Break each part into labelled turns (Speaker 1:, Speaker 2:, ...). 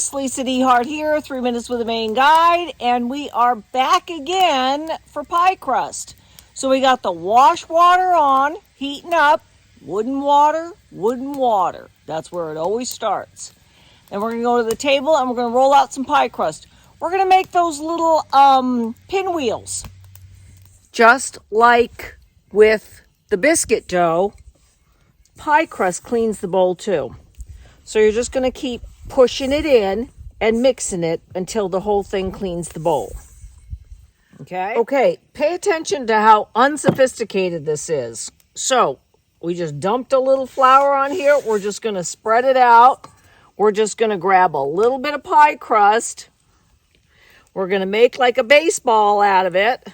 Speaker 1: Crust, Lisa DeHart here, 3 Minutes with a Maine Guide, and we are back again for pie crust. So we got the wash water on, heating up, wooden water. That's where it always starts. And we're going to go to the table and we're going to roll out some pie crust. We're going to make those little pinwheels. Just like with the biscuit dough, pie crust cleans the bowl too. So you're just going to keep pushing it in and mixing it until the whole thing cleans the bowl. Okay, pay attention to how unsophisticated this is. So we just dumped a little flour on here. We're just going to spread it out. We're just going to grab a little bit of pie crust. We're going to make like a baseball out of it.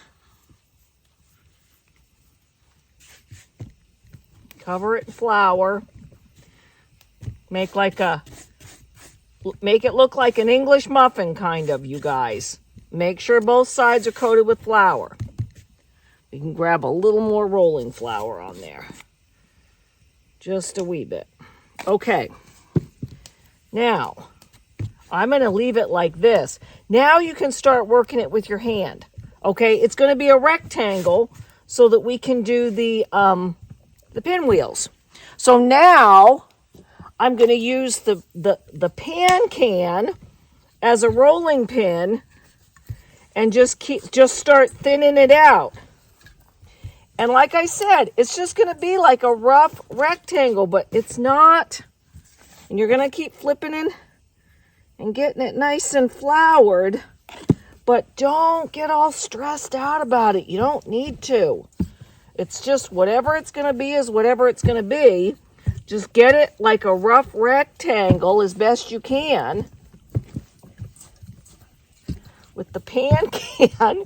Speaker 1: Cover it in flour. Make it look like an English muffin, kind of, you guys. Make sure both sides are coated with flour. You can grab a little more rolling flour on there. Just a wee bit. Okay. Now, I'm going to leave it like this. Now you can start working it with your hand. Okay, it's going to be a rectangle so that we can do the pinwheels. So now I'm going to use the pan can as a rolling pin and just start thinning it out. And like I said, it's just going to be like a rough rectangle, but it's not. And you're going to keep flipping it and getting it nice and floured, but don't get all stressed out about it. You don't need to. It's just whatever it's going to be is whatever it's going to be. Just get it like a rough rectangle as best you can with the pan can.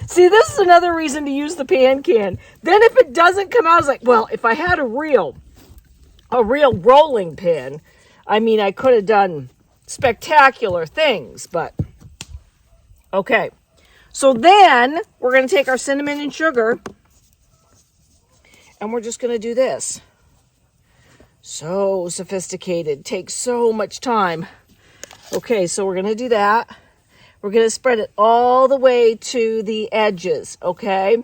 Speaker 1: See, this is another reason to use the pan can. Then if it doesn't come out, it's like, well, if I had a real rolling pin, I mean, I could have done spectacular things, but okay. So then we're going to take our cinnamon and sugar and we're just going to do this. So sophisticated, takes so much time. Okay, so we're going to do that. We're going to spread it all the way to the edges, okay?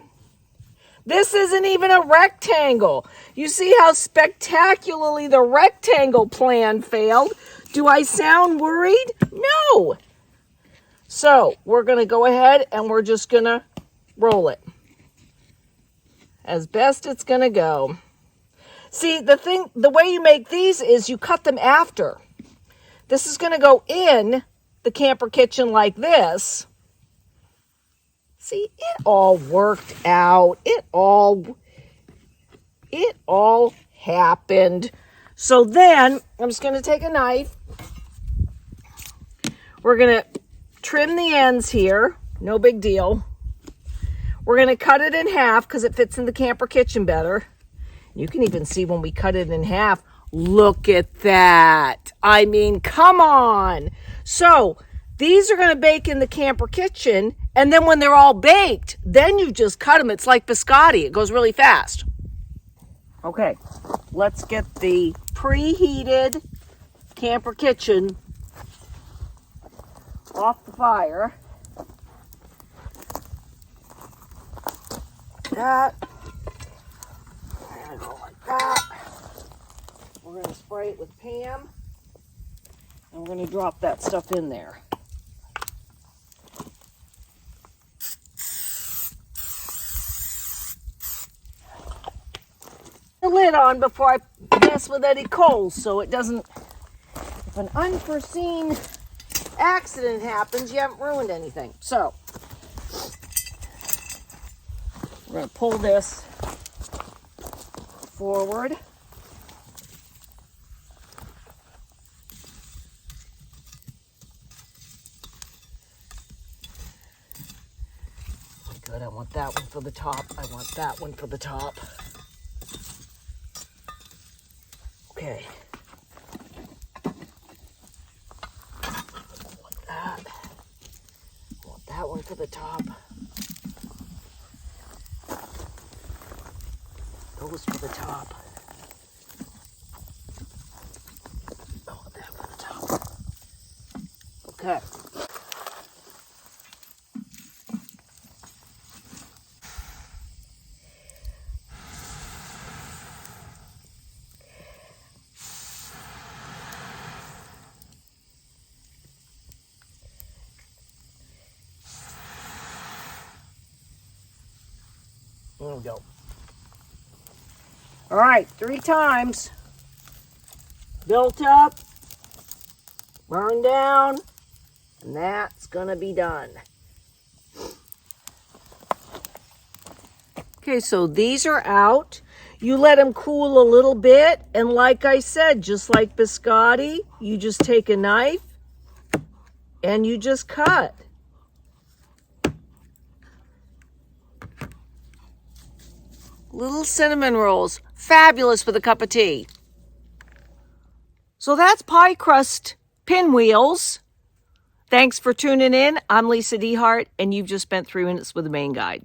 Speaker 1: This isn't even a rectangle. You see how spectacularly the rectangle plan failed? Do I sound worried? No. So we're going to go ahead and we're just going to roll it as best it's going to go. See, the way you make these is you cut them after. This is going to go in the camper kitchen like this. See, it all worked out. It all happened. So then I'm just going to take a knife. We're going to trim the ends here. No big deal. We're going to cut it in half because it fits in the camper kitchen better. You can even see when we cut it in half. Look at that. I mean, come on. So these are going to bake in the camper kitchen. And then when they're all baked, then you just cut them. It's like biscotti. It goes really fast. Okay, let's get the preheated camper kitchen off the fire. That. We're going to go like that. We're going to spray it with Pam. And we're going to drop that stuff in there. The lid on before I mess with any coals so it doesn't, if an unforeseen accident happens, you haven't ruined anything. So we're going to pull this forward. Good, I want that one for the top. I want that one for the top. Okay. Like that. I want that one for the top. Those for the top. I want that for the top. Okay. There we go. All right, 3 times. Built up, burned down, and that's gonna be done. Okay, so these are out. You let them cool a little bit, and like I said, just like biscotti, you just take a knife and you just cut. Little cinnamon rolls, fabulous with a cup of tea. So that's pie crust pinwheels. Thanks for tuning in. I'm Lisa DeHart, and you've just spent 3 minutes with the Maine Guide.